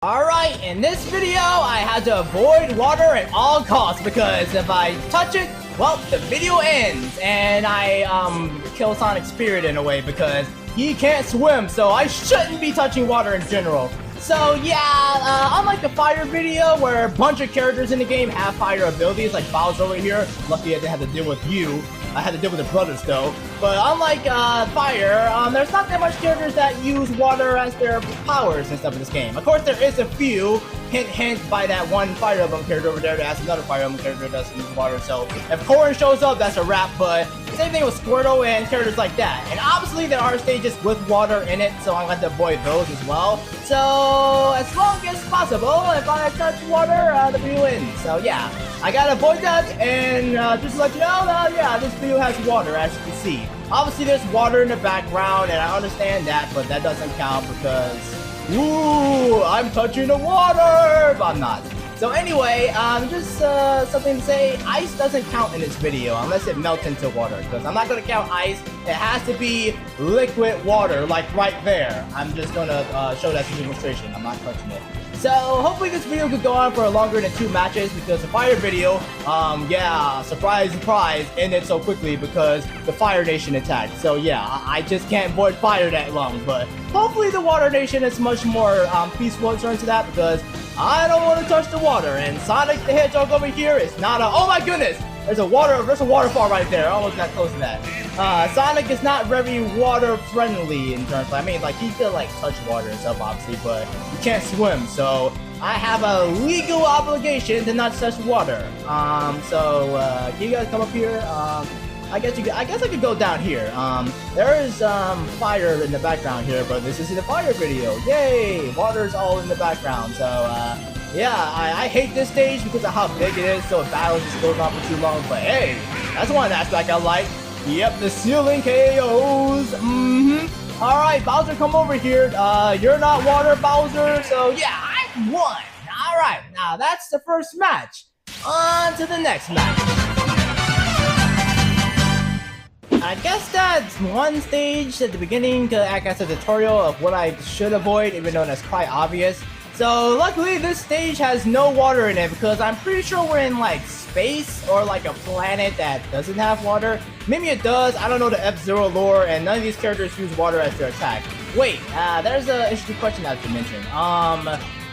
Alright, in this video, I had to avoid water at all costs because if I touch it, well, the video ends. And I, kill Sonic Spirit in a way because he can't swim, so I shouldn't be touching water in general. So yeah, unlike the fire video where a bunch of characters in the game have fire abilities, like Bowser over here, lucky I didn't have to deal with you. I had to deal with the brothers though. But unlike fire, there's not that much characters that use water as their powers and stuff in this game. Of course, there is a few, hint by that one Fire Emblem character over there that has another Fire Emblem character that doesn't use water. So if Corrin shows up, that's a wrap. But same thing with Squirtle and characters like that. And obviously there are stages with water in it, so I'm going to avoid those as well. So as long as possible, if I touch water, the video ends. So yeah, I gotta avoid that. And just to let you know, yeah, this video has water, as you can see. Obviously there's water in the background, and I understand that, but that doesn't count because, ooh, I'm touching the water, but I'm not. So anyway, just something to say, ice doesn't count in this video unless it melts into water, because I'm not going to count ice. It has to be liquid water, like right there. I'm just going to show that to demonstration. I'm not touching it. So hopefully this video could go on for longer than 2 matches, because the fire video, yeah, surprise, surprise, ended so quickly because the Fire Nation attacked. So yeah, I just can't avoid fire that long, but hopefully the Water Nation is much more peaceful in terms of that, because I don't want to touch the water, and Sonic the Hedgehog over here is not a, oh my goodness, there's a waterfall right there. I almost got close to that. Sonic is not very water friendly in terms of, I mean, like, he could like touch water and stuff obviously, but he can't swim, so I have a legal obligation to not touch water. So can you guys come up here? I guess I could go down here. There is fire in the background here, but this is the fire video. Yay! Water's all in the background. So yeah, I hate this stage because of how big it is, so if battle just goes on for too long. But hey, that's one aspect I like. Yep, the ceiling KOs. Alright, Bowser, come over here. You're not water, Bowser, so yeah, I won. Alright, now that's the first match. On to the next match. I guess that's one stage at the beginning to act as a tutorial of what I should avoid, even though that's quite obvious. So luckily this stage has no water in it because I'm pretty sure we're in like space or like a planet that doesn't have water. Maybe it does, I don't know the F-Zero lore, and none of these characters use water as their attack. Wait, there's an interesting question I have to mention.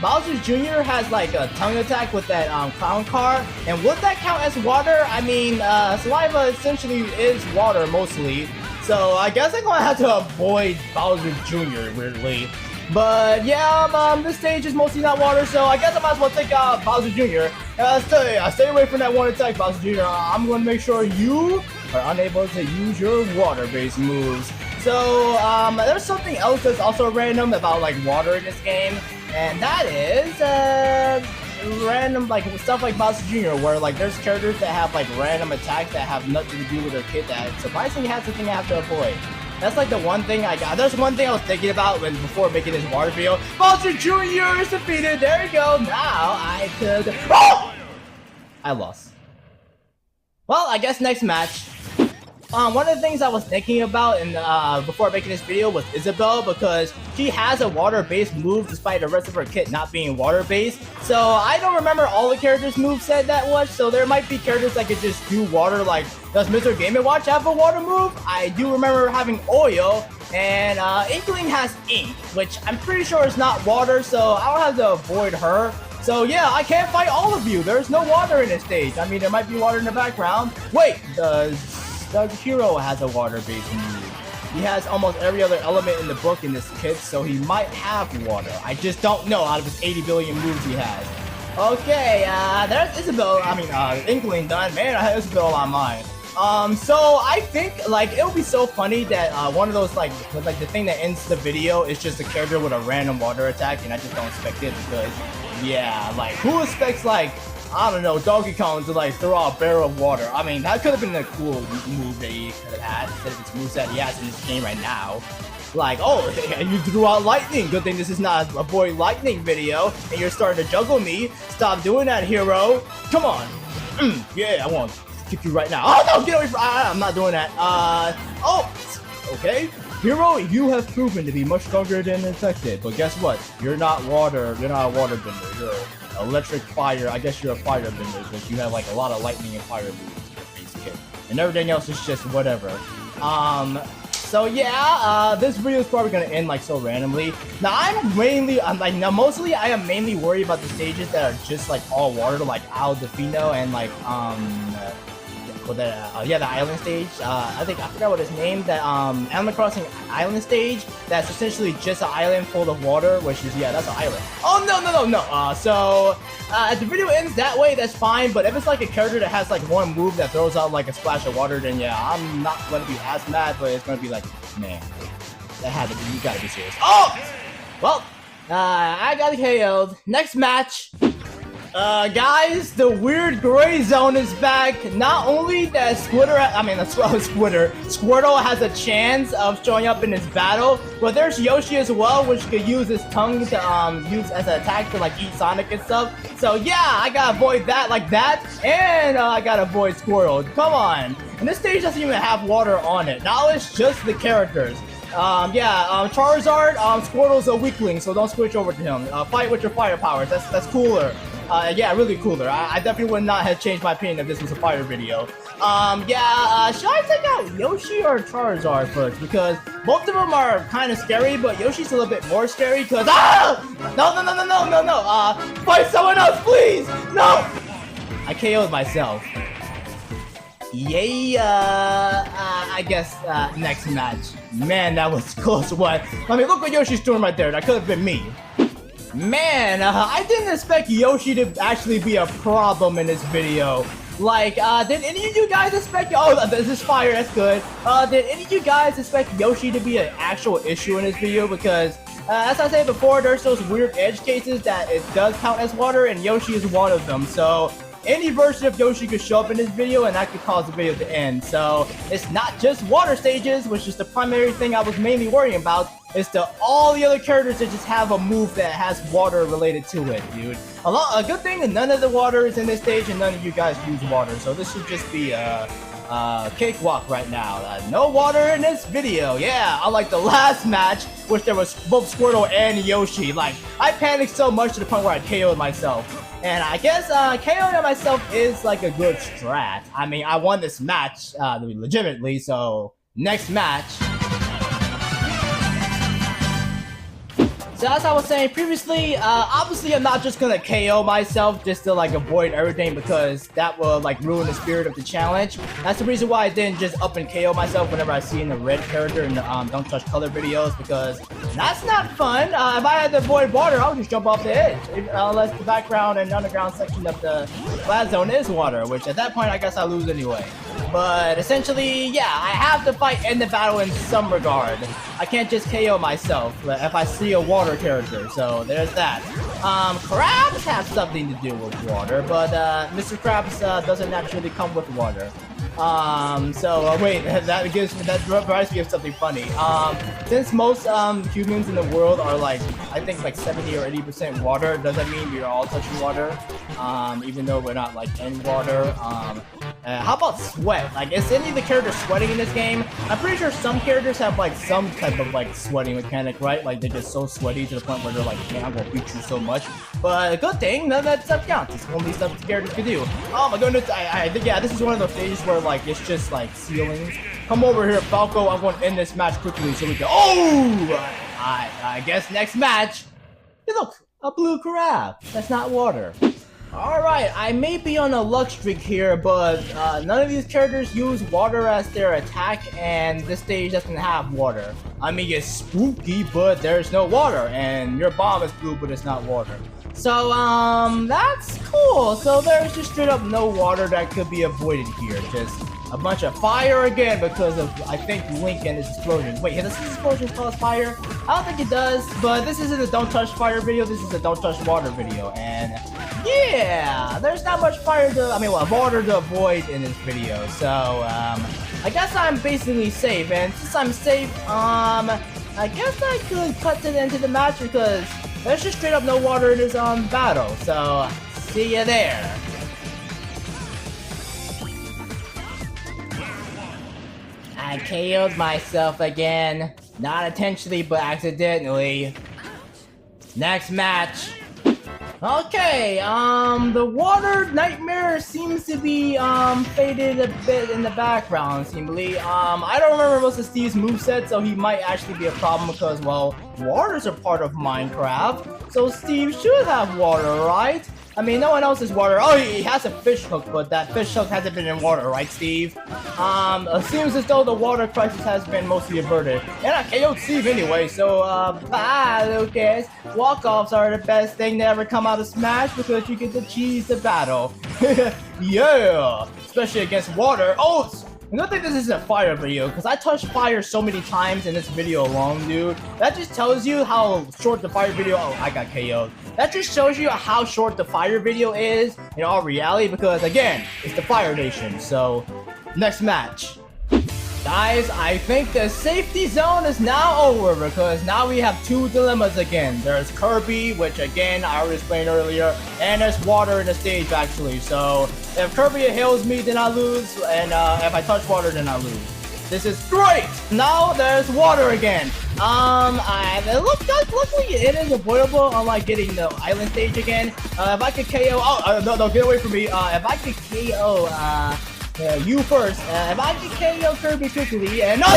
Bowser Jr. has like a tongue attack with that clown car, and would that count as water? I mean, saliva essentially is water mostly, so I guess I'm gonna have to avoid Bowser Jr. weirdly. But yeah, this stage is mostly not water, so I guess I might as well take out Bowser Jr. Stay away from that one attack, Bowser Jr. I'm gonna make sure you are unable to use your water-based moves. So there's something else that's also random about like water in this game, and that is random like stuff like Bowser Jr. where like there's characters that have like random attacks that have nothing to do with their kit that surprisingly has the thing I have to avoid. That's like the one thing I got. There's one thing I was thinking about before making this water video. Bowser Jr. is defeated. There you go. Now I could. Oh! I lost. Well, I guess next match. One of the things I was thinking about before making this video was Isabelle, because she has a water-based move despite the rest of her kit not being water-based. So I don't remember all the characters' moveset that much, so there might be characters that could just do water, like does Mr. Game & Watch have a water move? I do remember having Oil, and Inkling has Ink, which I'm pretty sure is not water, so I don't have to avoid her. So yeah, I can't fight all of you. There's no water in this stage. I mean, there might be water in the background. Wait, does Hero has a water-based move? He has almost every other element in the book in this kit, so he might have water. I just don't know out of his 80 billion moves he has. Okay, there's Isabelle. I mean, Inkling done. Man, I had Isabelle on mine. So I think like it would be so funny that one of those like the thing that ends the video is just a character with a random water attack, and I just don't expect it because yeah, like who expects like, I don't know, Donkey Kong to like throw out a barrel of water? I mean, that could have been a cool move that he could have had instead of this moveset he has in this game right now. Like, oh, you threw out lightning. Good thing this is not a avoid lightning video, and you're starting to juggle me. Stop doing that, Hero. Come on. Yeah, I want to kick you right now. Oh no, get away from. I'm not doing that. Oh, okay. Hero, you have proven to be much stronger than expected, but guess what? You're not water. You're not a water bender. You're electric fire. I guess you're a fire bender, but you have like a lot of lightning and fire moves in your base kit, and everything else is just whatever. So yeah, this video is probably gonna end like so randomly. Now mostly I am mainly worried about the stages that are just like all water, like Al Defino and like the island stage. I forgot what it's named. That Animal Crossing island stage. That's essentially just an island full of water, which is that's an island. Oh no. So if the video ends that way, that's fine. But if it's like a character that has like one move that throws out like a splash of water, then yeah, I'm not gonna be as mad. But it's gonna be like, man, that had to be. You gotta be serious. Oh, well, I got KO'd. Next match. Guys, the weird gray zone is back. Not only that Squirtle has a chance of showing up in this battle, but there's Yoshi as well, which could use his tongue to use as an attack to like eat Sonic and stuff. So yeah, I gotta avoid that like that, and I gotta avoid Squirtle. Come on. And this stage doesn't even have water on it. Now it's just the characters. Charizard, Squirtle's a weakling, so don't switch over to him. Fight with your fire powers. That's cooler. Yeah, really cooler. I definitely would not have changed my opinion if this was a fire video. Should I take out Yoshi or Charizard first? Because both of them are kind of scary, but Yoshi's a little bit more scary because No. Fight someone else, please. No. I KO'd myself. Yay, I guess, next match. Man, that was a close one. I mean, look what Yoshi's doing right there. That could have been me. Man, I didn't expect Yoshi to actually be a problem in this video. Like, did any of you guys expect... Oh, this is fire, that's good. Did any of you guys expect Yoshi to be an actual issue in this video? Because, as I said before, there's those weird edge cases that it does count as water, and Yoshi is one of them. So, any version of Yoshi could show up in this video, and that could cause the video to end. So, it's not just water stages, which is the primary thing I was mainly worrying about. It's all the other characters that just have a move that has water related to it, dude. A good thing that none of the water is in this stage, and none of you guys use water. So this should just be a cakewalk right now. No water in this video. Yeah, unlike the last match, which there was both Squirtle and Yoshi. Like, I panicked so much to the point where I KO'd myself. And I guess KO'ing myself is like a good strat. I mean, I won this match legitimately, so next match. So as I was saying previously, obviously I'm not just gonna KO myself just to like avoid everything because that will like ruin the spirit of the challenge. That's the reason why I didn't just up and KO myself whenever I see in the red character in the Don't Touch Color videos, because that's not fun. If I had to avoid water, I would just jump off the edge. Unless the background and underground section of the flat zone is water, which at that point I guess I lose anyway. But essentially, yeah, I have to fight in the battle in some regard. I can't just KO myself if I see a water character, so there's that. Crabs have something to do with water, but Mr. Krabs doesn't naturally come with water. Wait, that reminds me of something funny. Since most humans in the world are like, I think like 70 or 80% water, doesn't mean we're all touching water. Even though we're not like in water. How about sweat? Like, is any of the characters sweating in this game? I'm pretty sure some characters have like some type of like sweating mechanic, right? Like they're just so sweaty to the point where they're like, man, I'm gonna beat you so much. But a good thing, none of that stuff counts. It's only stuff the characters can do. Oh my goodness, I think, yeah, this is one of those stages where like it's just like ceilings. Come over here, Falco. I'm going to end this match quickly so we can. Oh! I guess next match. Hey, look, a blue crab. That's not water. Alright, I may be on a luck streak here, but none of these characters use water as their attack, and this stage doesn't have water. I mean, it's spooky, but there's no water, and your bomb is blue, but it's not water. So, that's cool. So there's just straight up no water that could be avoided here. Just a bunch of fire again because of, I think, Link and his explosion. Wait, does this explosion cause fire? I don't think it does, but this isn't a Don't Touch Fire video, this is a Don't Touch Water video, and yeah, there's not much water to avoid in this video, so, I guess I'm basically safe, and since I'm safe, I guess I could cut to the end of the match because there's just straight up no water in this, battle, so, see you there. I KO'd myself again. Not intentionally, but accidentally. Next match. Okay, the water nightmare seems to be, faded a bit in the background, seemingly. I don't remember most of Steve's moveset, so he might actually be a problem because, well, water's a part of Minecraft, so Steve should have water, right? I mean, no one else has water. Oh, he has a fish hook, but that fish hook hasn't been in water, right, Steve? It seems as though the water crisis has been mostly averted. And I KO'd Steve anyway, so, bye, Lucas. Walk-offs are the best thing to ever come out of Smash because you get to cheese the battle. Yeah! Especially against water. Oh! I don't think this is a fire video, because I touched fire so many times in this video alone, dude. That just tells you how short the fire video— oh, I got KO'd. That just shows you how short the fire video is in all reality, because again, it's the Fire Nation. So, next match. Guys, I think the safety zone is now over because now we have two dilemmas again. There's Kirby, which again, I already explained earlier, and there's water in the stage actually. So if Kirby heals me, then I lose, and if I touch water, then I lose. This is great! Now there's water again. Luckily it is avoidable, unlike getting the island stage again. If I could KO— no, get away from me. If I could KO, you first. If I can KO Kirby quickly, and no!